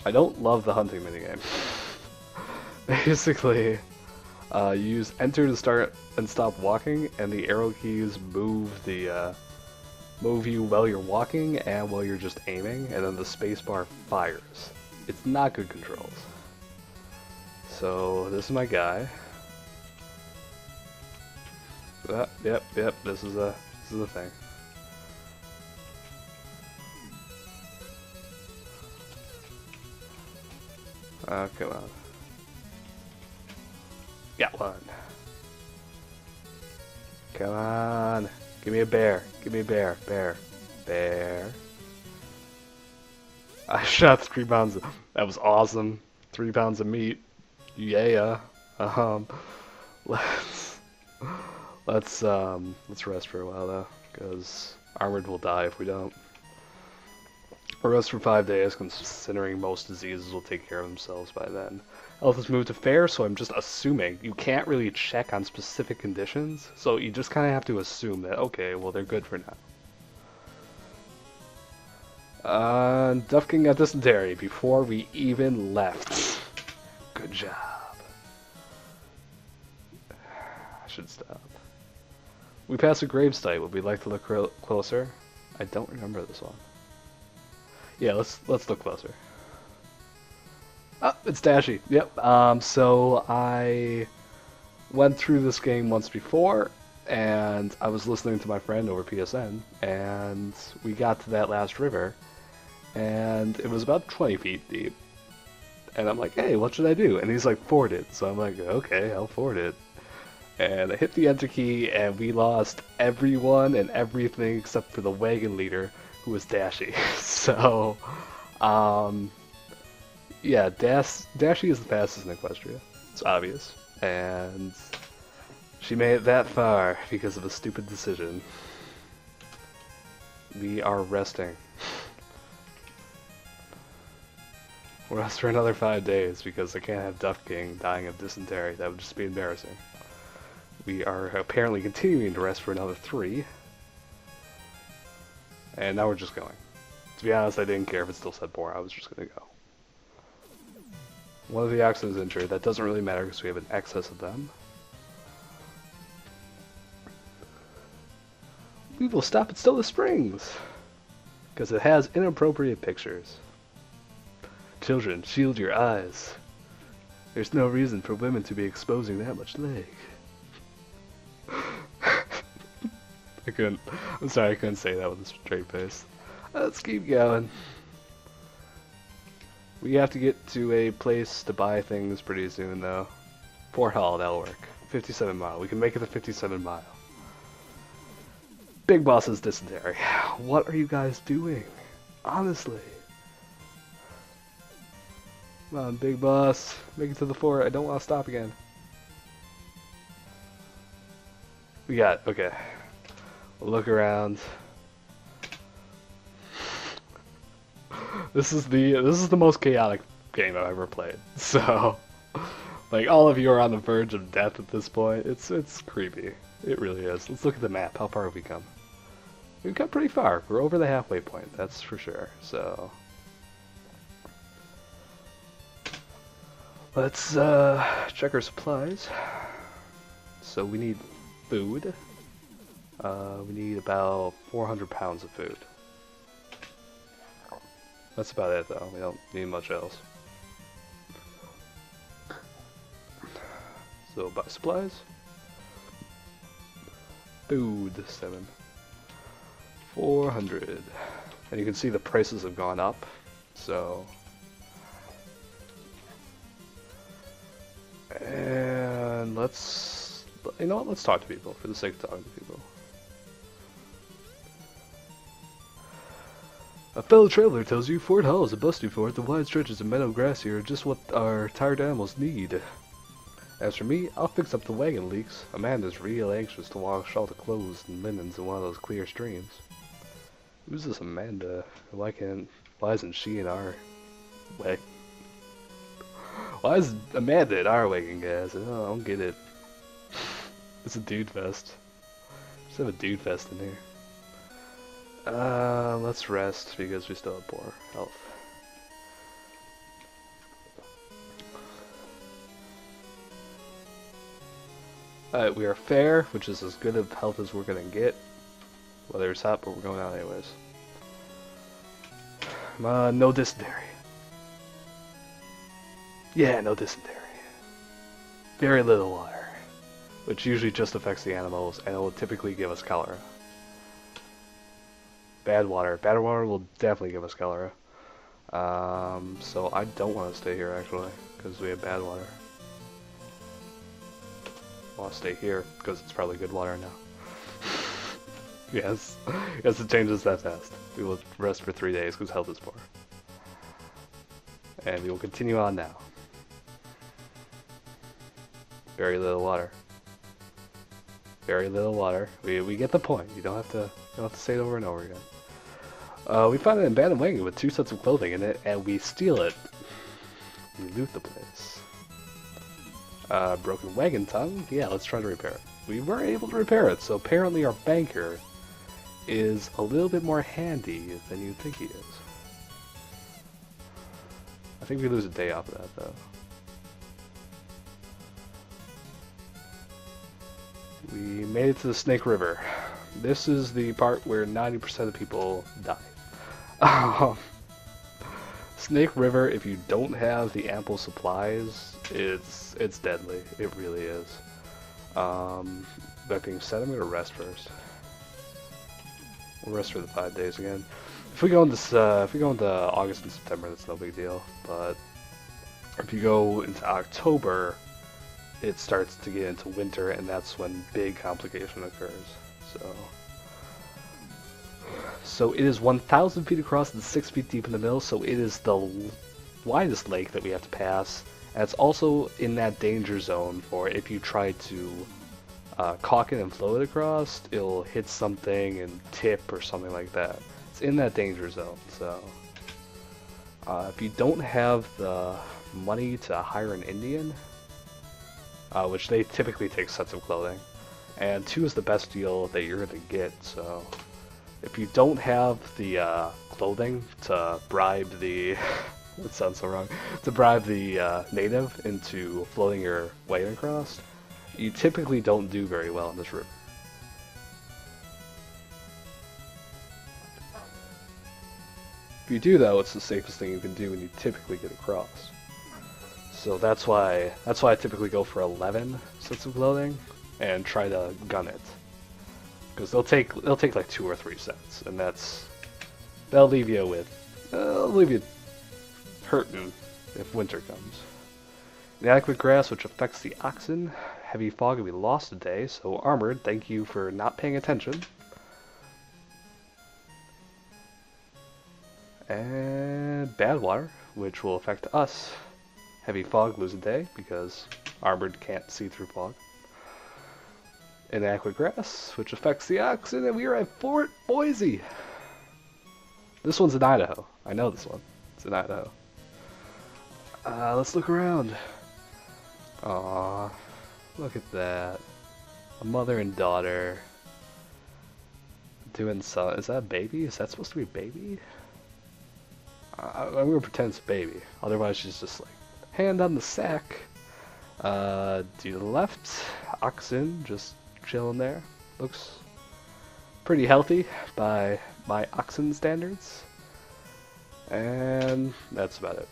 I don't love the hunting minigame. Basically, you use enter to start and stop walking, and the arrow keys move you while you're walking and while you're just aiming, and then the spacebar fires. It's not good controls. So this is my guy. Yep. This is a thing. Come on. Got one. Come on. Give me a bear. Give me a bear. Bear. I shot 3 pounds. That was awesome. 3 pounds of meat. Yeah. Um, let's let's rest for a while though, because Armored will die if we don't. We'll rest for 5 days, considering most diseases will take care of themselves by then. Health has moved to fair, so I'm just assuming. You can't really check on specific conditions, so you just kind of have to assume that, okay, well, they're good for now. Duff King got dysentery before we even left. Good job. I should stop. We passed a grave site. Would we like to look closer? I don't remember this one. Yeah, let's look closer. Oh, it's Dashy. Yep. So I went through this game once before, and I was listening to my friend over PSN, and we got to that last river, and it was about 20 feet deep. And I'm like, hey, what should I do? And he's like, ford it. So I'm like, okay, I'll ford it. And I hit the enter key, and we lost everyone and everything except for the wagon leader, who was Dashy. So, yeah, Dashy is the fastest in Equestria. It's obvious. And she made it that far because of a stupid decision. We are resting. We'll rest for another 5 days because I can't have Duff King dying of dysentery. That would just be embarrassing. We are apparently continuing to rest for another 3. And now we're just going. To be honest, I didn't care if it still said more. I was just going to go. One of the oxen is injured. That doesn't really matter because we have an excess of them. We will stop at Stella Springs because it has inappropriate pictures. Children, shield your eyes. There's no reason for women to be exposing that much leg. I'm sorry, I couldn't say that with a straight face. Let's keep going. We have to get to a place to buy things pretty soon, though. Fort Hall, that'll work. 57 mile. We can make it to 57 mile. Big Boss's dysentery. What are you guys doing? Honestly. Come on, Big Boss. Make it to the fort. I don't want to stop again. We got, okay. We'll look around. This is the most chaotic game I've ever played. So, like, all of you are on the verge of death at this point. It's creepy. It really is. Let's look at the map. How far have we come? We've come pretty far. We're over the halfway point, that's for sure. So, let's check our supplies. So we need food. We need about 400 pounds of food. That's about it, though. We don't need much else. So, buy supplies. Food, 7. 400. And you can see the prices have gone up, so... And let's... You know what? Let's talk to people, for the sake of talking to people. A fellow traveler tells you Fort Hall is a busty fort. The wide stretches of meadow grass here are just what our tired animals need. As for me, I'll fix up the wagon leaks. Amanda's real anxious to wash all the clothes and linens in one of those clear streams. Who's this Amanda? Why isn't she in our wagon? Why is Amanda in our wagon, guys? I don't get it. It's a dude fest. Just have a dude fest in here. Let's rest because we still have poor health. We are fair, which is as good of health as we're gonna get. Whether it's hot, but we're going out anyways. No dysentery. Yeah, no dysentery. Very little water, which usually just affects the animals, and it will typically give us cholera. Bad water. Bad water will definitely give us cholera. So I don't want to stay here actually, because we have bad water. I want to stay here, because it's probably good water now. Yes, it changes that fast. We will rest for 3 days, because health is poor. And we will continue on now. Very little water. Very little water. We get the point. You don't have to say it over and over again. We find an abandoned wagon with 2 sets of clothing in it, and we steal it. We loot the place. Broken wagon tongue? Yeah, let's try to repair it. We weren't able to repair it, so apparently our banker is a little bit more handy than you'd think he is. I think we lose a day off of that, though. We made it to the Snake River. This is the part where 90% of the people die. Snake River, if you don't have the ample supplies, it's deadly. It really is. That being said, I'm gonna rest first. We'll rest for the 5 days again. If we go into August and September, that's no big deal. But if you go into October, it starts to get into winter, and that's when big complication occurs. So it is 1,000 feet across and 6 feet deep in the middle, so it is the widest lake that we have to pass. And it's also in that danger zone for if you try to caulk it and float it across, it'll hit something and tip or something like that. It's in that danger zone, so if you don't have the money to hire an Indian, which they typically take sets of clothing, and 2 is the best deal that you're going to get, so if you don't have the clothing to bribe the it sounds so wrong, to bribe the native into floating your wagon across, you typically don't do very well in this river. If you do, though, it's the safest thing you can do, and you typically get across. So that's why I typically go for 11 sets of clothing and try to gun it, because they'll take like 2 or 3 sets, and they'll leave you hurting if winter comes. Inadequate grass, which affects the oxen. Heavy fog, and we lost a day. So armored, thank you for not paying attention. And bad water, which will affect us. Heavy fog, lose a day, because armored can't see through fog. Inadequate grass, which affects the oxen, and we are at Fort Boise. This one's in Idaho. I know this one. It's in Idaho. Let's look around. Aww, look at that. A mother and daughter doing some. Is that a baby? Is that supposed to be a baby? I'm gonna pretend it's a baby. Otherwise, she's just like hand on the sack. To the left, oxen just chilling there. Looks pretty healthy by my oxen standards. And that's about it.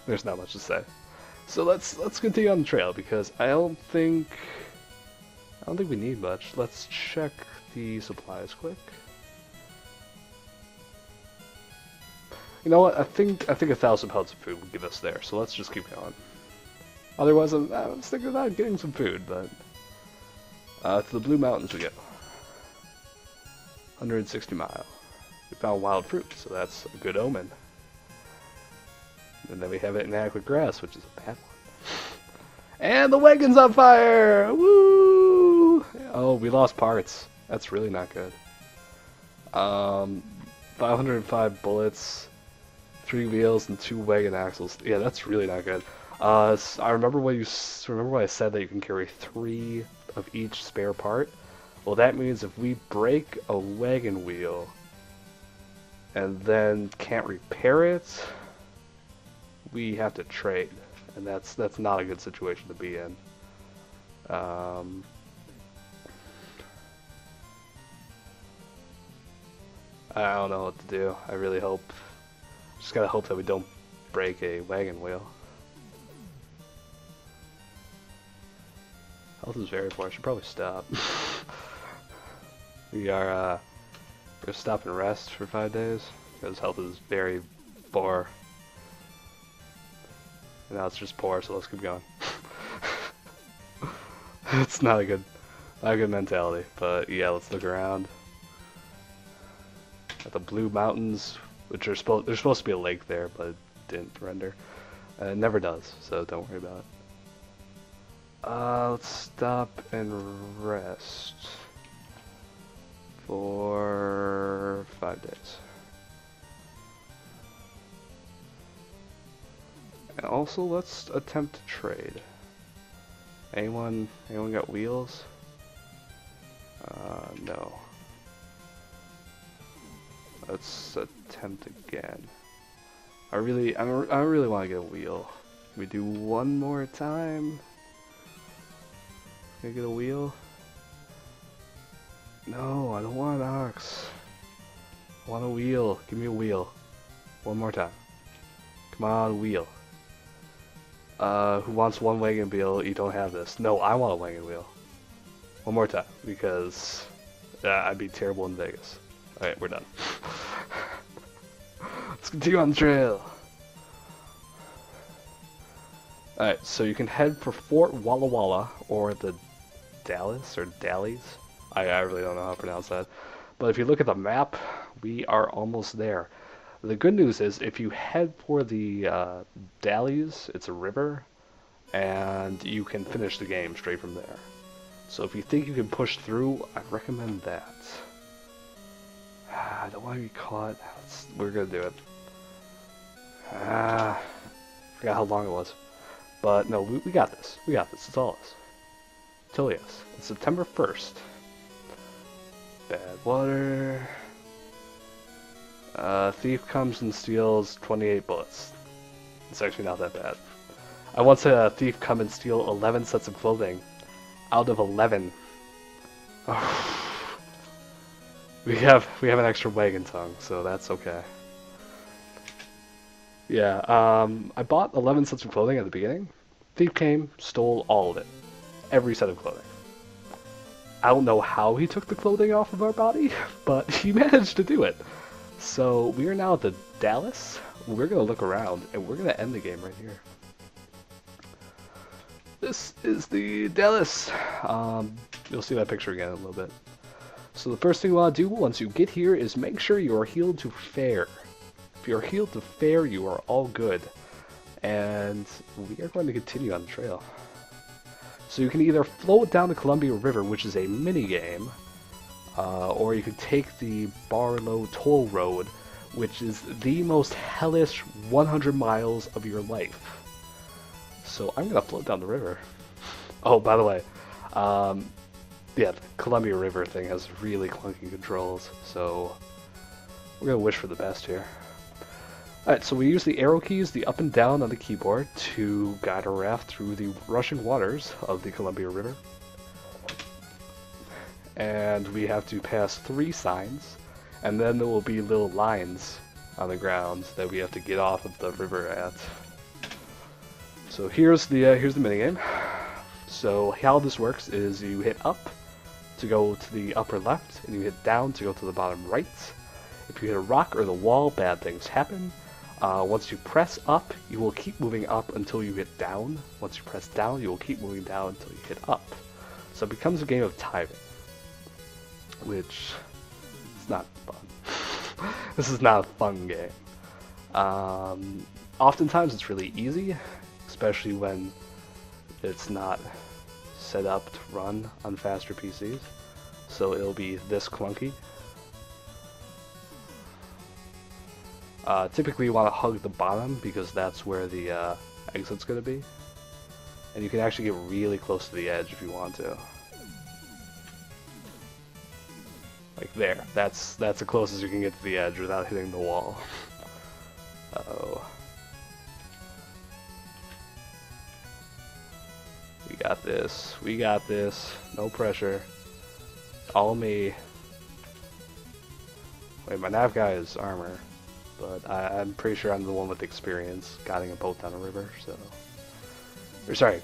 There's not much to say. So let's continue on the trail, because I don't think we need much. Let's check the supplies quick. You know what? I think 1,000 pounds of food will get us there. So let's just keep going. Otherwise, I was thinking about getting some food, but to the Blue Mountains we go. 160 mile. We found wild fruit, so that's a good omen. And then we have inadequate grass, which is a bad one. And the wagon's on fire! Woo! Oh, we lost parts. That's really not good. 505 bullets, 3 wheels, and 2 wagon axles. Yeah, that's really not good. I remember what I said, that you can carry 3 of each spare part. Well, that means if we break a wagon wheel and then can't repair it, we have to trade, and that's not a good situation to be in. I don't know what to do. I really hope. Just gotta hope that we don't break a wagon wheel. Health is very poor. I should probably stop. We are gonna stop and rest for 5 days because health is very poor. And now it's just poor, so let's keep going. It's not a good mentality, but yeah, let's look around. At the Blue Mountains, which are there's supposed to be a lake there, but it didn't render. It never does, so don't worry about it. Let's stop and rest for 5 days. And also, let's attempt to trade. Anyone got wheels? No. Let's attempt again. I really want to get a wheel. Can we do one more time? Can I get a wheel? No, I don't want an ox. I want a wheel. Give me a wheel. One more time. Come on, wheel. Who wants one wagon wheel? You don't have this. No, I want a wagon wheel. One more time, because I'd be terrible in Vegas. Alright, we're done. Let's continue on the trail. Alright, so you can head for Fort Walla Walla, or the Dallas, or Dalles. I really don't know how to pronounce that. But if you look at the map, we are almost there. The good news is, if you head for the Dalles, it's a river, and you can finish the game straight from there. So if you think you can push through, I recommend that. I don't want to get caught. We're gonna do it. Forgot how long it was. But no, we got this. We got this. It's all us. Tilius. It's September 1st. Bad water. Thief comes and steals 28 bullets. It's actually not that bad. I once had a thief come and steal 11 sets of clothing. Out of 11. We have an extra wagon tongue, so that's okay. Yeah, I bought 11 sets of clothing at the beginning. Thief came, stole all of it. Every set of clothing. I don't know how he took the clothing off of our body, but he managed to do it. So we are now at the Dallas. We're going to look around, and we're going to end the game right here. This is the Dallas. You'll see that picture again in a little bit. So the first thing you want to do once you get here is make sure you are healed to fair. If you're healed to fair, you are all good. And we are going to continue on the trail. So you can either float down the Columbia River, which is a mini game, or you can take the Barlow Toll Road, which is the most hellish 100 miles of your life. So I'm gonna float down the river. Oh, by the way, yeah, the Columbia River thing has really clunky controls, so we're gonna wish for the best here. Alright, so we use the arrow keys, the up and down on the keyboard, to guide our raft through the rushing waters of the Columbia River. And we have to pass 3 signs, and then there will be little lines on the ground that we have to get off of the river at. So here's the minigame. So how this works is you hit up to go to the upper left, and you hit down to go to the bottom right. If you hit a rock or the wall, bad things happen. Once you press up, you will keep moving up until you hit down. Once you press down, you will keep moving down until you hit up. So it becomes a game of timing, which is not fun. This is not a fun game. Oftentimes it's really easy, especially when it's not set up to run on faster PCs. So it'll be this clunky. Typically you want to hug the bottom because that's where the exit's going to be. And you can actually get really close to the edge if you want to. Like there. That's the closest you can get to the edge without hitting the wall. Uh-oh. We got this. We got this. No pressure. All me. Wait, my nav guy is armor, but I'm pretty sure I'm the one with experience guiding a boat down a river, so... Or sorry,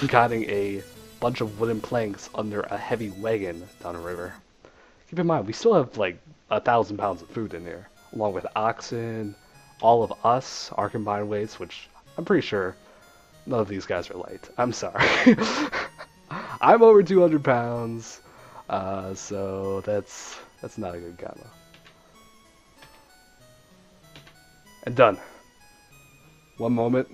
guiding a bunch of wooden planks under a heavy wagon down a river. Keep in mind, we still have like 1,000 pounds of food in here, along with oxen, all of us, our combined weights, which I'm pretty sure none of these guys are light. I'm sorry. I'm over 200 pounds, so that's not a good combo. And done. One moment.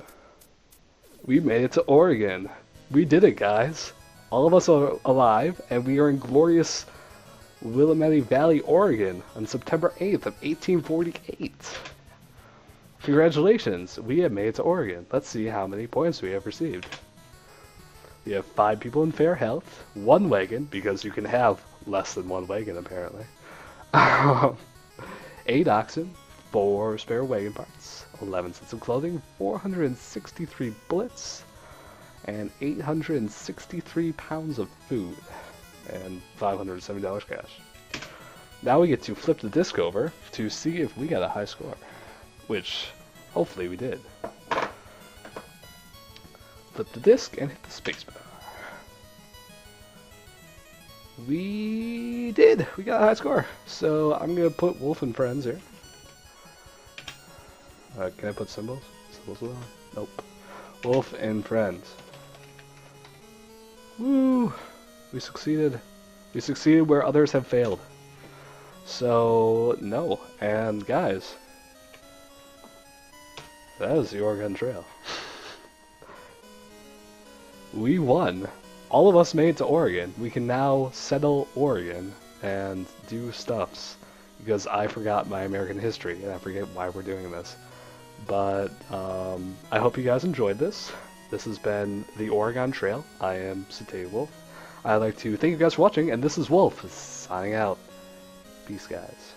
We made it to Oregon. We did it, guys. All of us are alive, and we are in glorious Willamette Valley, Oregon, on September 8th of 1848. Congratulations, we have made it to Oregon. Let's see how many points we have received. We have 5 people in fair health, 1 wagon, because you can have less than 1 wagon apparently. 8 oxen, 4 spare wagon parts, 11 sets of clothing, 463 bullets, and 863 pounds of food, and $570 cash. Now we get to flip the disc over to see if we got a high score, which hopefully we did. Flip the disc and hit the spacebar. We did! We got a high score! So I'm gonna put Wolf and Friends here. Can I put symbols? Symbols alone? Nope. Wolf and Friends. Woo! We succeeded. We succeeded where others have failed. So, no. And guys, that is the Oregon Trail. We won. All of us made it to Oregon. We can now settle Oregon and do stuffs. Because I forgot my American history and I forget why we're doing this. But I hope you guys enjoyed this. This has been the Oregon Trail. I am Satay Wolf. I'd like to thank you guys for watching, and this is Wolf signing out. Peace, guys.